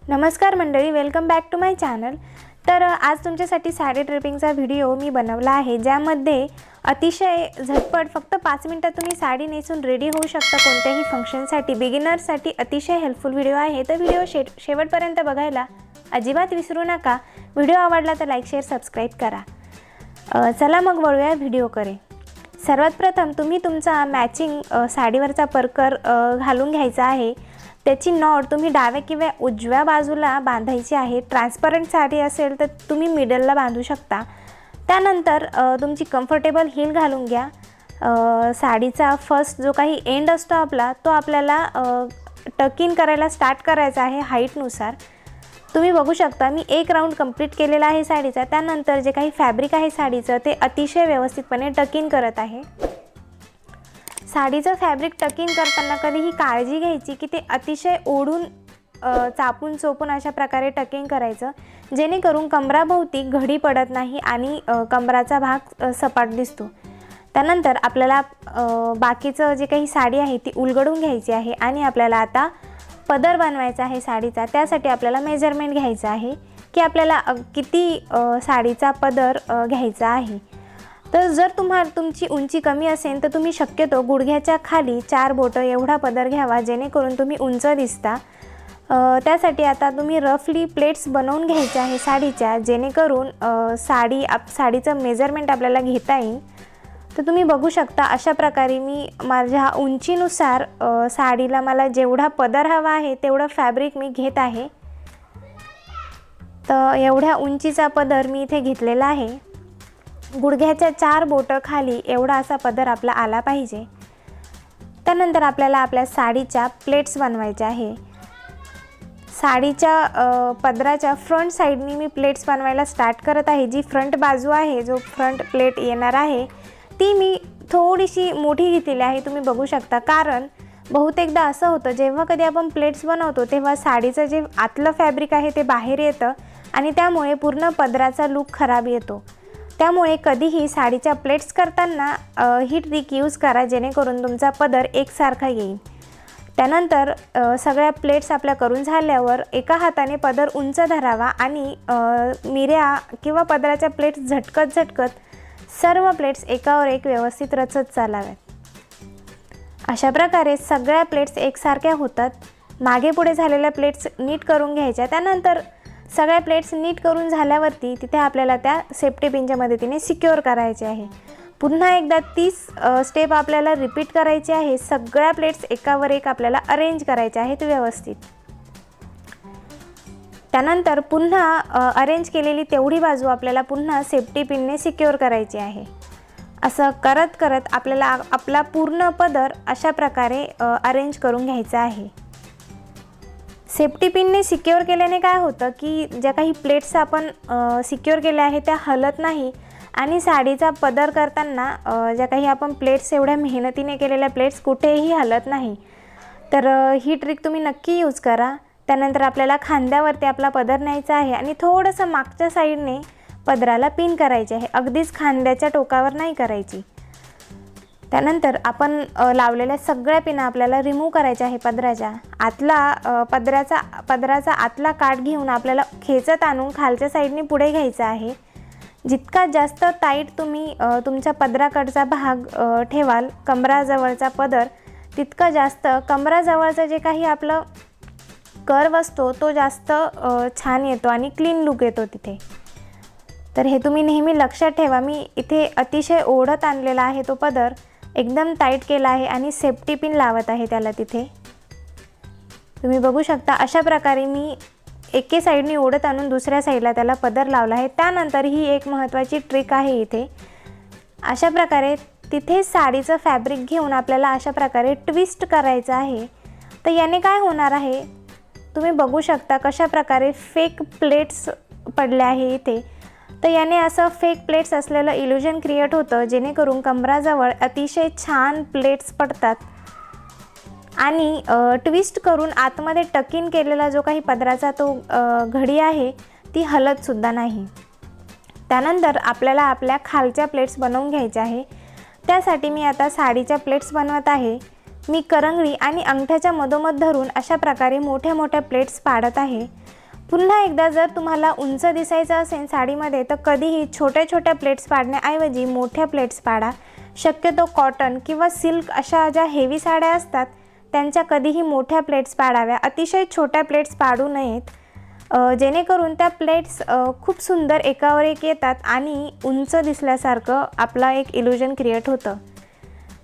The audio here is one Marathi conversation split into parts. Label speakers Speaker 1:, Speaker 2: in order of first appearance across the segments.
Speaker 1: नमस्कार मंडळी, welcome back to my channel. तर आज तुमच्यासाठी साडी ड्रेपिंगचा व्हिडिओ मी बनवला आहे, ज्यामध्ये अतिशय झटपट फक्त 5 मिनिटात तुम्ही साडी नेसून रेडी होऊ शकता कोणत्याही फंक्शनसाठी। बिगिनर्ससाठी अतिशय हेल्पफुल व्हिडिओ आहे, तर व्हिडिओ शेवटपर्यंत बघायला अजिबात विसरू नका। व्हिडिओ आवडला तर लाईक शेअर सबस्क्राईब करा। चला मग वळूया व्हिडिओकडे। सर्वात प्रथम तुम्ही तुमचा मॅचिंग साडीवरचा परकर घालून घ्यायचा आहे। त्याची नॉट तुम्ही डाव्या किंवा उजव्या बाजूला बांधायची आहे। ट्रान्सपरंट साडी असेल तर तुम्ही मिडलला बांधू शकता। त्यानंतर तुमची कम्फर्टेबल हील घालून घ्या। साडीचा फर्स्ट जो काही एंड असतो आपला, तो आपल्याला टक इन करायला स्टार्ट करायचा आहे हाईटनुसार। तुम्ही बघू शकता मी एक राऊंड कंप्लीट केलेला आहे साडीचा। त्यानंतर जे काही फॅब्रिक आहे साडीचं ते अतिशय व्यवस्थितपणे टक इन करत आहे। साडीचं फॅब्रिक टक इन करताना कधीही काळजी घ्यायची की ते अतिशय ओढून चापून चोपून अशा प्रकारे टक इन करायचं, जेणेकरून कमराभोवती घडी पडत नाही आणि कमराचा भाग सपाट दिसतो। त्यानंतर आपल्याला बाकीचं जे काही साडी आहे ती उलगडून घ्यायची आहे आणि आपल्याला आता पदर बनवायचा आहे साडीचा। त्यासाठी आपल्याला मेजरमेंट घ्यायचं आहे की आपल्याला किती साडीचा पदर घ्यायचा आहे। तर जर तुमची उंची कमी असेल तर तुम्ही शक्यतो गुडघ्याच्या खाली 4 बोटं एवढा पदर घ्यावा, जेणेकरून तुम्ही उंच दिसता। त्यासाठी आता तुम्ही रफली प्लेट्स बनवून घ्यायच्या आहे साडीच्या, जेणेकरून साडीचं मेजरमेंट आपल्याला घेता येईल। तर तुम्ही बघू शकता अशा प्रकारे मी माझ्या उंचीनुसार साडीला मला जेवढा पदर हवा आहे तेवढं फॅब्रिक मी घेत आहे। तर एवढ्या उंचीचा पदर मी इथे घेतलेला आहे। गुडघ्याच्या 4 बोटं खाली एवढा असा पदर आपला आला पाहिजे। त्यानंतर आपल्याला आपल्या साडीच्या प्लेट्स बनवायच्या आहे। साडीच्या पदराच्या फ्रंट साईडनी मी प्लेट्स बनवायला स्टार्ट करत आहे। जी फ्रंट बाजू आहे, जो फ्रंट प्लेट येणार आहे, ती मी थोडीशी मोठी घेतलेली आहे, तुम्ही बघू शकता। कारण बहुतेकदा असं होतं जेव्हा कधी आपण प्लेट्स बनवतो तेव्हा साडीचं जे आतलं फॅब्रिक आहे ते बाहेर येतं आणि त्यामुळे पूर्ण पदराचा लुक खराब येतो। त्यामुळे कधीही साडीच्या प्लेट्स करताना ही ट्रिक यूज करा, जेणेकरून तुमचा पदर एकसारखा येईल। त्यानंतर सगळ्या प्लेट्स आपल्या करून झाल्यावर एका हाताने पदर उंच धरावा आणि मिऱ्या किंवा पदराच्या प्लेट्स झटकत सर्व प्लेट्स एकावर एक व्यवस्थित रचत चालाव्यात। अशा प्रकारे सगळ्या प्लेट्स एकसारख्या होतात। मागे पुढे झालेल्या प्लेट्स नीट करून घ्यायच्या। त्यानंतर सगळ्या प्लेट्स नीट करून झाल्यावरती तिथे आपल्याला त्या सेफ्टी पिनच्या मदतीने सिक्युअर करायचे आहे। पुन्हा एकदा 30 स्टेप आपल्याला रिपीट करायची आहे। सगळ्या प्लेट्स एकावर एक आपल्याला अरेंज करायच्या आहेत व्यवस्थित। त्यानंतर पुन्हा अरेंज केलेली तेवढी बाजू आपल्याला पुन्हा सेफ्टी पिनने सिक्युअर करायची आहे। असं करत करत आपल्याला आपला पूर्ण पदर अशा प्रकारे अरेंज करून घ्यायचा आहे। सेफ्टी पिनने सिक्युअर केल्याने काय होतं की ज्या काही प्लेट्स आपण सिक्युअर केल्या आहेत त्या हलत नाही आणि साडीचा पदर करताना ज्या काही आपण प्लेट्स एवढ्या मेहनतीने केलेल्या प्लेट्स कुठेही हलत नाही। तर ही ट्रिक तुम्ही नक्की यूज करा। त्यानंतर आपल्याला खांद्यावरती आपला पदर न्यायचा आहे आणि थोडंसं मागच्या साईडने पदराला पिन करायचे आहे, अगदीच खांद्याच्या टोकावर नाही करायची। त्यानंतर आपण लावलेल्या सगळ्या पिना आपल्याला रिमूव्ह करायच्या आहे पदराच्या। पदराचा आतला काठ घेऊन आपल्याला खेचत आणून खालच्या साईडने पुढे घ्यायचा आहे। जितका जास्त टाईट तुम्ही तुमच्या पदराकडचा भाग ठेवाल, कमराजवळचा पदर, तितका जास्त कमराजवळचं जे काही आपलं कर्व असतो तो जास्त छान येतो आणि क्लीन लुक येतो तिथे। तर हे तुम्ही नेहमी लक्षात ठेवा। मी इथे अतिशय ओढत आणलेला आहे तो पदर, एकदम टाईट केला आहे आणि सेफ्टी पिन लावत आहे त्याला तिथे। तुम्ही बघू शकता अशा प्रकारे मी एके साईडनी ओढत आणून दुसऱ्या साईडला त्याला पदर लावला आहे। त्यानंतर ही एक महत्त्वाची ट्रिक आहे इथे। अशा प्रकारे तिथे साडीचं फॅब्रिक घेऊन आपल्याला अशा प्रकारे ट्विस्ट करायचं आहे। तर याने काय होणार आहे, तुम्ही बघू शकता कशा प्रकारे फेक प्लेट्स पडले आहे इथे। तर याने असं फेक प्लेट्स असलेलं इल्युजन क्रिएट होतं, जेणेकरून कमराजवळ अतिशय छान प्लेट्स पडतात आणि ट्विस्ट करून आतमध्ये टक इन केलेला जो काही पदराचा तो घडी आहे ती हलतसुद्धा नाही। त्यानंतर आपल्याला आपल्या खालच्या प्लेट्स बनवून घ्यायच्या आहे। त्यासाठी मी आता साडीच्या प्लेट्स बनवत आहे। मी करंगळी आणि अंगठ्याच्या मधोमध धरून अशा प्रकारे मोठ्या मोठ्या प्लेट्स पाडत आहे। पुन्हा एकदा जर तुम्हाला उंच दिसायचं असेल साडीमध्ये तर कधीही छोट्या छोट्या प्लेट्स पाडण्याऐवजी मोठ्या प्लेट्स पाडा. शक्यतो कॉटन किंवा सिल्क अशा ज्या हेवी साड्या असतात त्यांच्या कधीही मोठ्या प्लेट्स पाडाव्या, अतिशय छोट्या प्लेट्स पाडू नयेत. जेणेकरून त्या प्लेट्स खूप सुंदर एकावर एक येतात आणि उंच दिसल्यासारखं आपला एक इल्युजन क्रिएट होतं.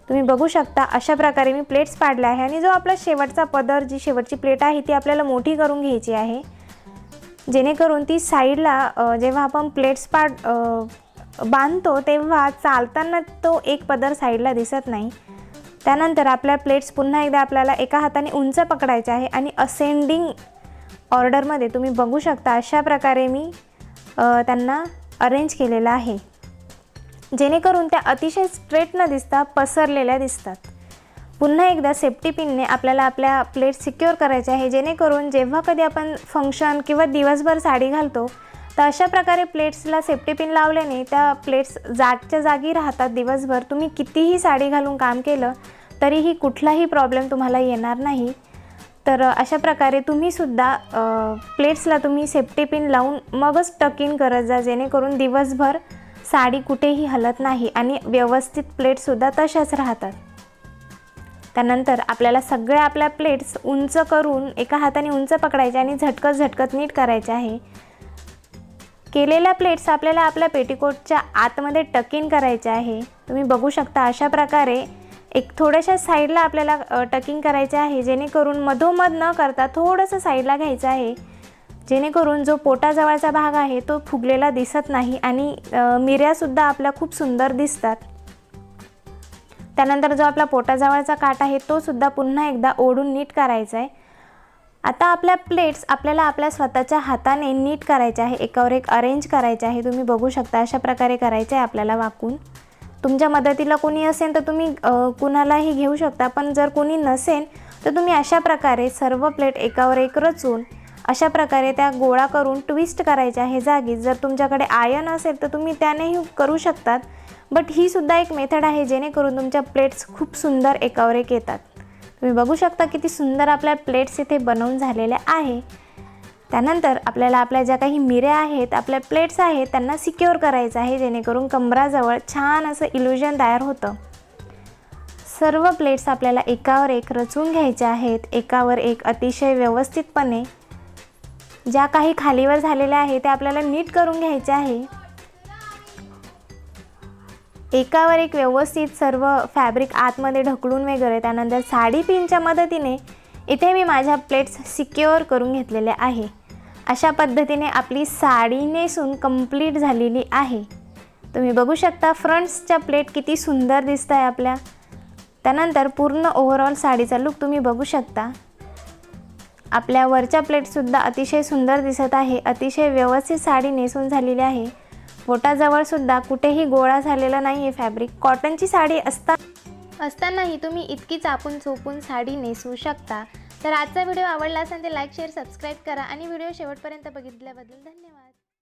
Speaker 1: तुम्ही बघू शकता अशा प्रकारे मी प्लेट्स पाडल्या आहे आणि जो आपला शेवटचा पदर, जी शेवटची प्लेट आहे ती आपल्याला मोठी करून घ्यायची आहे, जेणेकरून ती साईडला जेव्हा आपण प्लेट्स बांधतो तेव्हा चालताना तो एक पदर साईडला दिसत नाही. त्यानंतर आपल्या प्लेट्स पुन्हा एकदा आपल्याला एका हाताने उंच पकडायचे आहे आणि असेंडिंग ऑर्डरमध्ये तुम्ही बघू शकता अशा प्रकारे मी त्यांना अरेंज केलेलं आहे, जेणेकरून त्या अतिशय स्ट्रेट न दिसता पसरलेल्या दिसतात. पुन्हा एकदा सेफ्टी पिनने आपल्याला आपल्या प्लेट्स सिक्युअर करायचे आहे, जेणेकरून जेव्हा कधी आपण फंक्शन किंवा दिवसभर साडी घालतो तर अशा प्रकारे प्लेट्सला सेफ्टी पिन लावल्याने त्या प्लेट्स जागच्या जागी राहतात दिवसभर. तुम्ही कितीही साडी घालून काम केलं तरीही कुठलाही प्रॉब्लेम तुम्हाला येणार नाही. तर अशा प्रकारे तुम्हीसुद्धा प्लेट्सला तुम्ही सेफ्टी पिन लावून मगच टक इन करत जा, जेणेकरून दिवसभर साडी कुठेही हलत नाही आणि व्यवस्थित प्लेट्ससुद्धा तशाच राहतात. त्यानंतर आपल्याला सगळ्या आपल्या प्लेट्स उंच करून एका हाताने उंच पकडायच्या आणि झटकत नीट करायचे आहे. केलेल्या प्लेट्स आपल्याला आपल्या पेटीकोटच्या आतमध्ये टक इन करायचे आहे. तुम्ही बघू शकता अशा प्रकारे एक थोड्याशा साईडला आपल्याला टकिंग करायचे आहे, जेणेकरून मधोमध न करता थोडंसं साईडला घ्यायचं आहे, जेणेकरून जो पोटाजवळचा भाग आहे तो फुगलेला दिसत नाही आणि मिऱ्यासुद्धा आपल्या खूप सुंदर दिसतात. त्यानंतर जो आपला पोटाजवळचा काठ आहे तो सुद्धा पुन्हा एकदा ओढून नीट करायचा आहे. आता आपल्या प्लेट्स आपल्याला आपल्या स्वतःच्या हाताने नीट करायचे आहे, एकावर एक अरेंज करायचे आहे. तुम्ही बघू शकता अशा प्रकारे करायचे आहे आपल्याला वाकून. तुमच्या मदतीला कोणी असेल तर तुम्ही कुणालाही घेऊ शकता, पण जर कोणी नसेल तर तुम्ही अशा प्रकारे सर्व प्लेट एकावर एक रचून अशा प्रकारे त्या गोळा करून ट्विस्ट करायचे आहे जागी. जर तुमच्याकडे आयर्न असेल तर तुम्ही त्यानेही करू शकतात, बट ही सुद्धा एक मेथड आहे जेणेकरून तुमच्या प्लेट्स खूप सुंदर एकावर एक येतात. तुम्ही बघू शकता किती सुंदर आपल्या प्लेट्स इथे बनवून झालेल्या आहे. त्यानंतर आपल्याला आपल्या ज्या काही मिऱ्या आहेत, आपल्या प्लेट्स आहेत, त्यांना सिक्युअर करायचं आहे, जेणेकरून कंबराजवळ छान असं इल्युजन तयार होतं. सर्व प्लेट्स आपल्याला एकावर एक रचून घ्यायच्या आहेत, एकावर एक अतिशय व्यवस्थितपणे. ज्या काही खालीवर झालेल्या आहे ते आपल्याला नीट करून घ्यायचे आहे. एकावर एक व्यवस्थित सर्व फॅब्रिक आतमध्ये ढकलून वगैरे त्यानंतर साडी पिनच्या मदतीने इथे मी माझ्या प्लेट्स सिक्युअर करून घेतलेल्या आहे. अशा पद्धतीने आपली साडी नेसून कंप्लीट झालेली आहे. तुम्ही बघू शकता फ्रंट्सच्या प्लेट किती सुंदर दिसत आहे आपल्या. त्यानंतर पूर्ण ओव्हरऑल साडीचा लुक तुम्ही बघू शकता. आपल्या वरच्या प्लेटसुद्धा अतिशय सुंदर दिसत आहे. अतिशय व्यवस्थित साडी नेसून झालेली आहे. पोटाजवळसुद्धा कुठेही गोळा झालेला नाही आहे फॅब्रिक. कॉटनची साडी असतानाही तुम्ही इतकी चापून चोपून साडी नेसवू शकता. तर आजचा व्हिडिओ आवडला असेल तर लाईक, शेअर, सबस्क्राईब करा आणि व्हिडिओ शेवटपर्यंत बघितल्याबद्दल धन्यवाद.